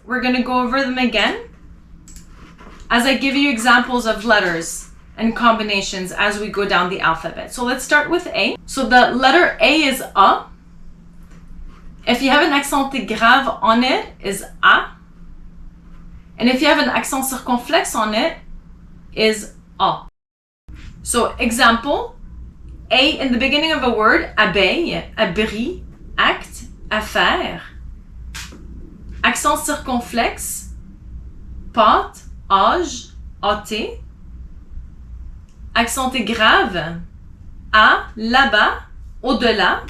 We're going to go over them again as I give you examples of letters and combinations as we go down the alphabet. So let's start with A. So the letter A is A. If you have an accent grave on it, is A. And if you have an accent circonflexe on it, is A. So example, A in the beginning of a word, abeille, abri, acte, affaire. Accent circonflexe, pâte, âge, âté. Accenté grave, à, là-bas, au-delà.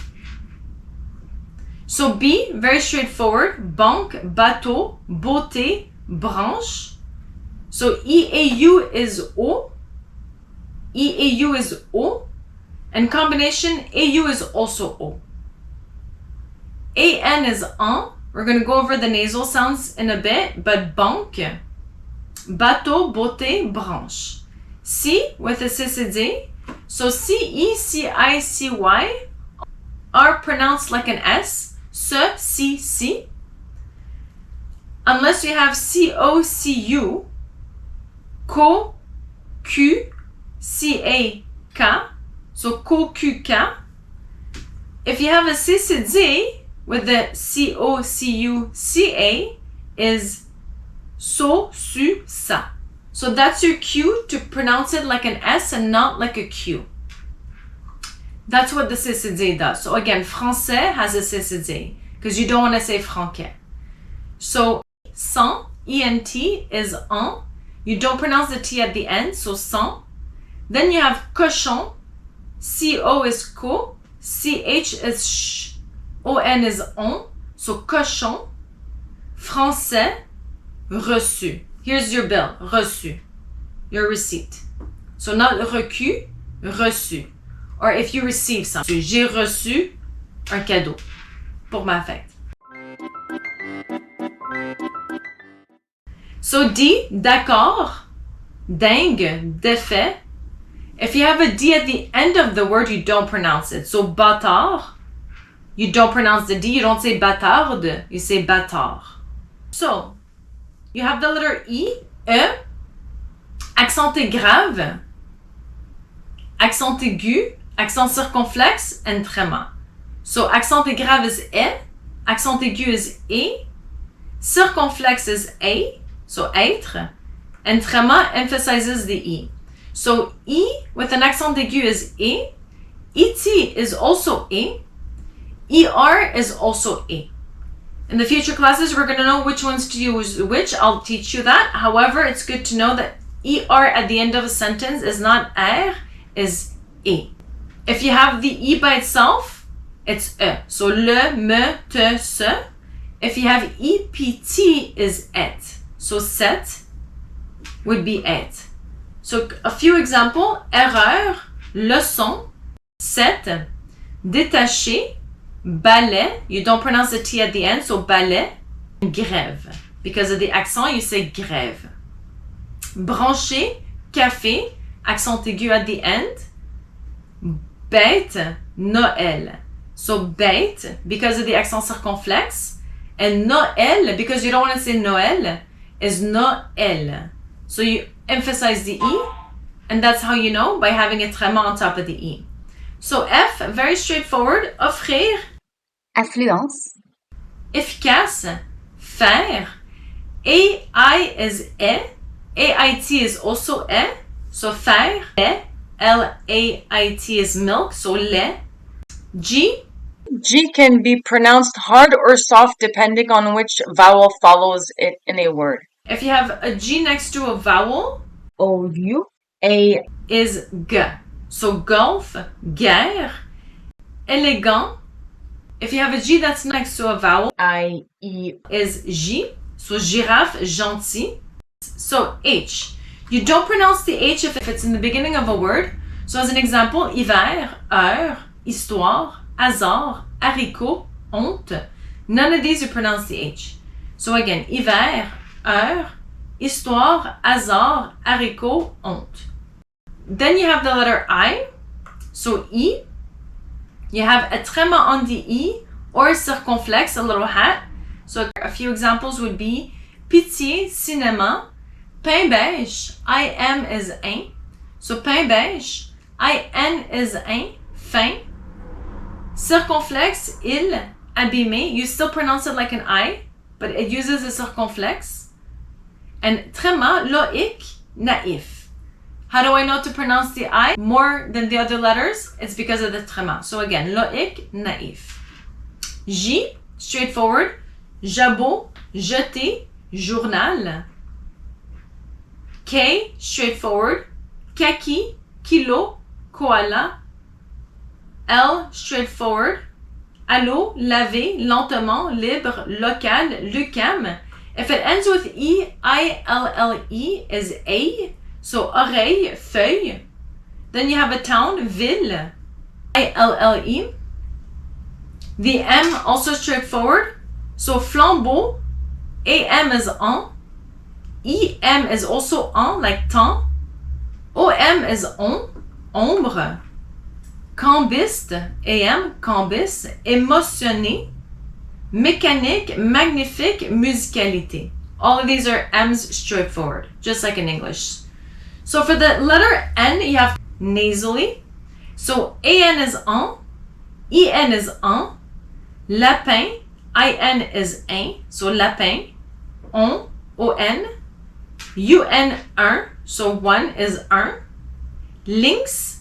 So B, very straightforward, banque, bateau, beauté, branche. So EAU is O. EAU is O. And combination AU is also O. AN is en. We're going to go over the nasal sounds in a bit, but banque, bateau, beauté, branche. C with a CCD. So CE, CI, CY are pronounced like an S. Ce, si, si. Unless you have CO, CU, co, Q, CA, K. So co, Q, K. If you have a CCD with the CO, CU, CA is so, su, sa. So that's your cue to pronounce it like an S and not like a Q. That's what the CCD does. So again, français has a CCD because you don't want to say franquais. So sans, ENT is en. You don't pronounce the T at the end, so sans. Then you have cochon. CO is co. CH is sh. ON is on. So cochon. Français. Reçu. Here's your bill. Reçu. Your receipt. So not reçu, reçu. Or if you receive something. J'ai reçu un cadeau pour ma fête. So D, d'accord, dingue, défait. If you have a D at the end of the word, you don't pronounce it. So bâtard, you don't pronounce the D. You don't say bâtarde, you say bâtard. So you have the letter E, accenté grave, accent aigu, accent circonflexe, and tréma. So accenté grave is accent aigu is circonflexe is A, so être, and tréma emphasizes the E. So E with an accent aigu is ET is also ER is also A. In the future classes, we're going to know which ones to use which. I'll teach you that. However, it's good to know that ER at the end of a sentence is not R, is E. If you have the E by itself, it's E. So le, me, te, ce. If you have EPT is et. So set would be et. So a few examples. Erreur, leçon, set, détaché, balai, you don't pronounce the T at the end, so balai, grève. Because of the accent, you say grève. Branché, café, accent aigu at the end. Bête, Noël. So bête, because of the accent circonflexe. And Noël, because you don't want to say Noël, is Noël. So you emphasize the E, and that's how you know, by having a tréma on top of the E. So F, very straightforward, offrir, affluence, efficace, faire. AI is AIT is also so faire, lait, LAIT is milk, so lait. G can be pronounced hard or soft depending on which vowel follows it in a word. If you have a G next to a vowel, OU, A is G. So golf, guerre, élégant. If you have a G that's next to a vowel, IE is J. So giraffe, gentil. So H. You don't pronounce the H if it's in the beginning of a word. So as an example, hiver, heure, histoire, hasard, haricot, honte. None of these you pronounce the H. So again, hiver, heure, histoire, hasard, haricot, honte. Then you have the letter I. So I, you have a tréma on the I or circonflexe, a little hat. So a few examples would be pitié, cinéma, pain beige, I-M is un. So pain beige, I-N is un, fin. Circonflexe, il, abîmé. You still pronounce it like an I, but it uses a circonflexe. And tréma, loïc, naïf. How do I know to pronounce the I more than the other letters? It's because of the tréma. So again, loïc, naïf. J, straightforward. Jabot, jeté, journal. K, straightforward. Kaki, kilo, koala. L, straightforward. Allô, laver, lentement, libre, local, lucam. If it ends with E, I-L-L-E is A. So oreille, feuille. Then you have a town, ville, I-L-L-E. The M, also straightforward. So flambeau, A-M is en. I-M is also en, like temps. O-M is on, ombre. Cambiste, AM, cambis, émotionné, mécanique, magnifique, musicalité. All of these are M's straightforward, just like in English. So for the letter N, you have nasally. So AN is en, IN is en, lapin, IN is un, so lapin, on, ON, UN, un, so one is un, lynx,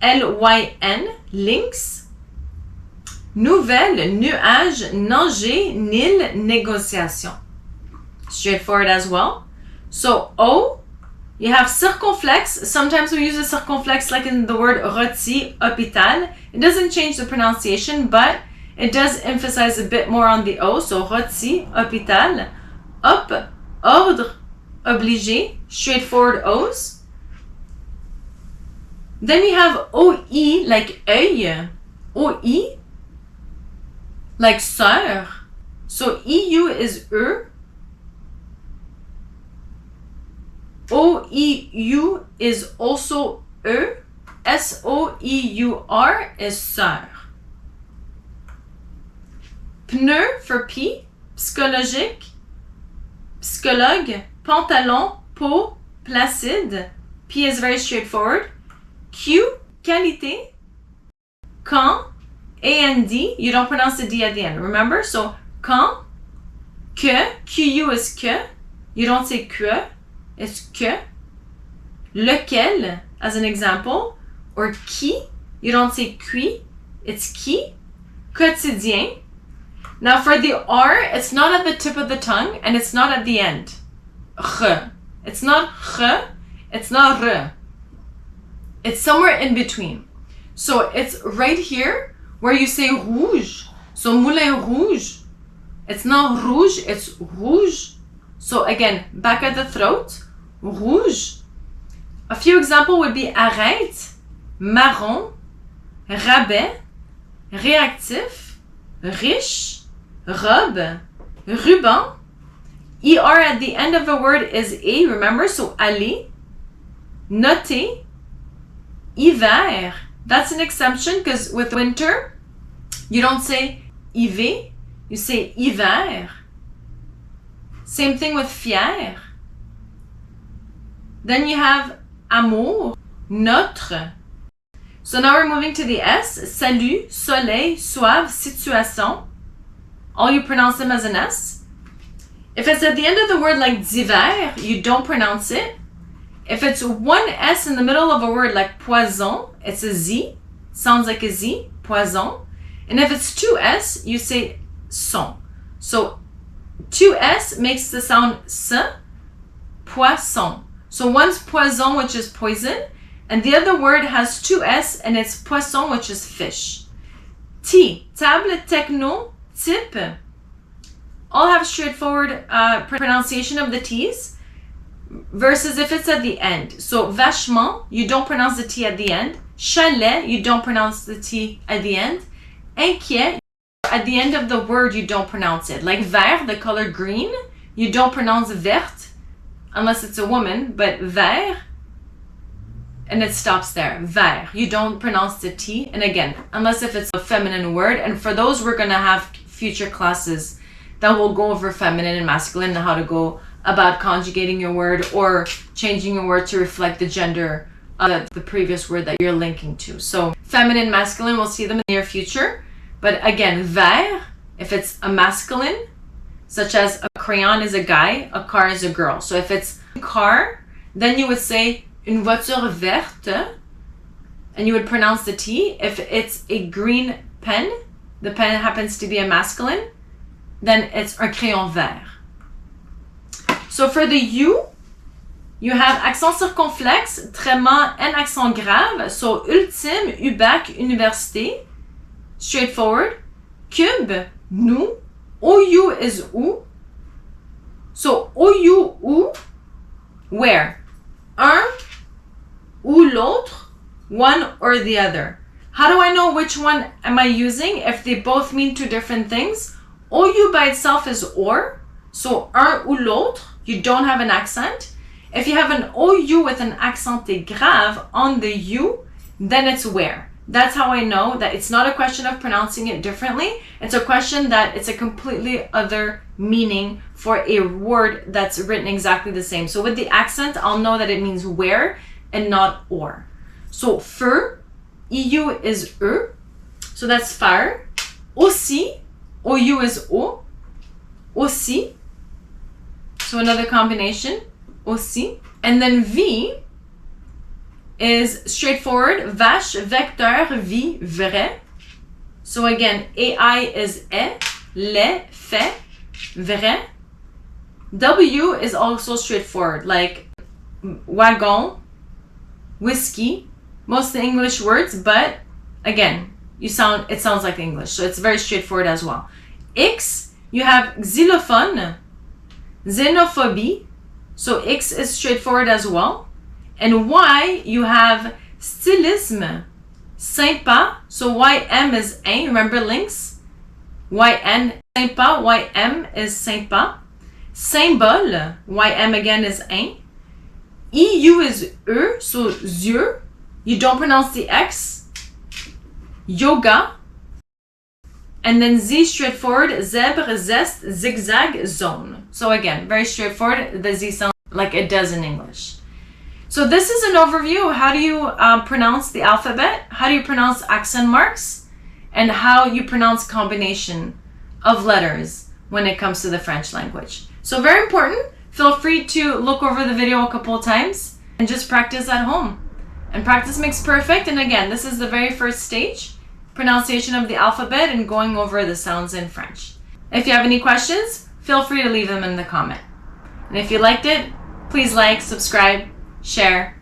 L-Y-N, lynx. Nouvelle, nuage, nager, nil, négociation. Straightforward as well. So O, you have circonflexe. Sometimes we use a circonflexe like in the word rôti, hôpital. It doesn't change the pronunciation, but it does emphasize a bit more on the O. So rôti, hôpital. Op, ordre, obligé, straightforward O's. Then we have OI like œil, OI like sœur. So EU is E. OEU is also E. SOEUR is sœur. Pneu for P, psychologique, psychologue, pantalon, peau, placide. P is very straightforward. Q, qualité. Quand, A-N-D, you don't pronounce the D at the end, remember? So, quand, que, Q-U is que, you don't say que, it's que. Lequel, as an example, or qui, you don't say qui, it's qui. Quotidien. Now for the R, it's not at the tip of the tongue, and it's not at the end. R. It's not r, it's not r. It's somewhere in between. So it's right here where you say rouge. So moulin rouge. It's not rouge, it's rouge. So again, back at the throat, rouge. A few examples would be arrête, marron, rabais, réactif, riche, robe, ruban. ER at the end of a word is A, remember? So aller, noter, hiver. That's an exception because with winter, you don't say hiver, you say hiver. Same thing with fier. Then you have amour, notre. So now we're moving to the S. Salut, soleil, soif, situation. All you pronounce them as an S. If it's at the end of the word like d'hiver, you don't pronounce it. If it's one S in the middle of a word like poison, it's a Z. Sounds like a Z, poison. And if it's two S, you say son. So two S makes the sound S, poisson. So one's poison, which is poison, and the other word has two S and it's poisson, which is fish. T, table, techno, type. All have straightforward pronunciation of the T's. Versus if it's at the end. So vachement, you don't pronounce the T at the end. Chalet, you don't pronounce the T at the end. Inquiet, at the end of the word, you don't pronounce it. Like vert, the color green, you don't pronounce verte, unless it's a woman, but vert, and it stops there. Vers. You don't pronounce the T. And again, unless if it's a feminine word. And for those, we're going to have future classes that will go over feminine and masculine and how to go about conjugating your word or changing your word to reflect the gender of the previous word that you're linking to. So feminine, masculine, we'll see them in the near future. But again, vers, if it's a masculine, such as a crayon is a guy, a car is a girl. So if it's a car, then you would say une voiture verte, and you would pronounce the T. If it's a green pen, the pen happens to be a masculine, then it's un crayon vert. So for the U, you have accent circonflexe, tréma, and accent grave. So ultime, UBAC, université, straightforward. Cube, nous. OU is où. So OU, où, where? Un ou l'autre, one or the other. How do I know which one am I using if they both mean two different things? OU by itself is or. So un ou l'autre, you don't have an accent. If you have an OU with an accent grave on the U, then it's where. That's how I know that it's not a question of pronouncing it differently. It's a question that it's a completely other meaning for a word that's written exactly the same. So with the accent, I'll know that it means where and not or. So feu, EU is E. So that's fire. Aussi, OU is O. Aussi. So another combination, aussi. And then V is straightforward, vache, vecteur, vie, vrai. So again, AI is e, le, fait, vrai. W is also straightforward, like wagon, whiskey, most of the English words, but again, it sounds like English, so it's very straightforward as well. X, you have xylophone, xenophobie, so X is straightforward as well. And Y, you have stylisme, sympa, so YM is un, remember links? YN, sympa, YM is sympa. Symbole, YM again is un. EU is E, so yeux, you don't pronounce the X. Yoga. And then Z, straightforward, zèbre, zest, zigzag, zone. So again, very straightforward, the Z sounds like it does in English. So this is an overview of how do you pronounce the alphabet, how do you pronounce accent marks, and how you pronounce combination of letters when it comes to the French language. So very important. Feel free to look over the video a couple of times and just practice at home. And practice makes perfect. And again, this is the very first stage, pronunciation of the alphabet and going over the sounds in French. If you have any questions, feel free to leave them in the comment. And if you liked it, please like, subscribe, share,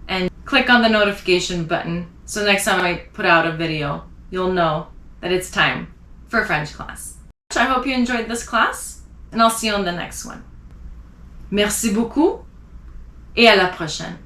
and click on the notification button so next time I put out a video, you'll know that it's time for French class. I hope you enjoyed this class, and I'll see you on the next one. Merci beaucoup, et à la prochaine.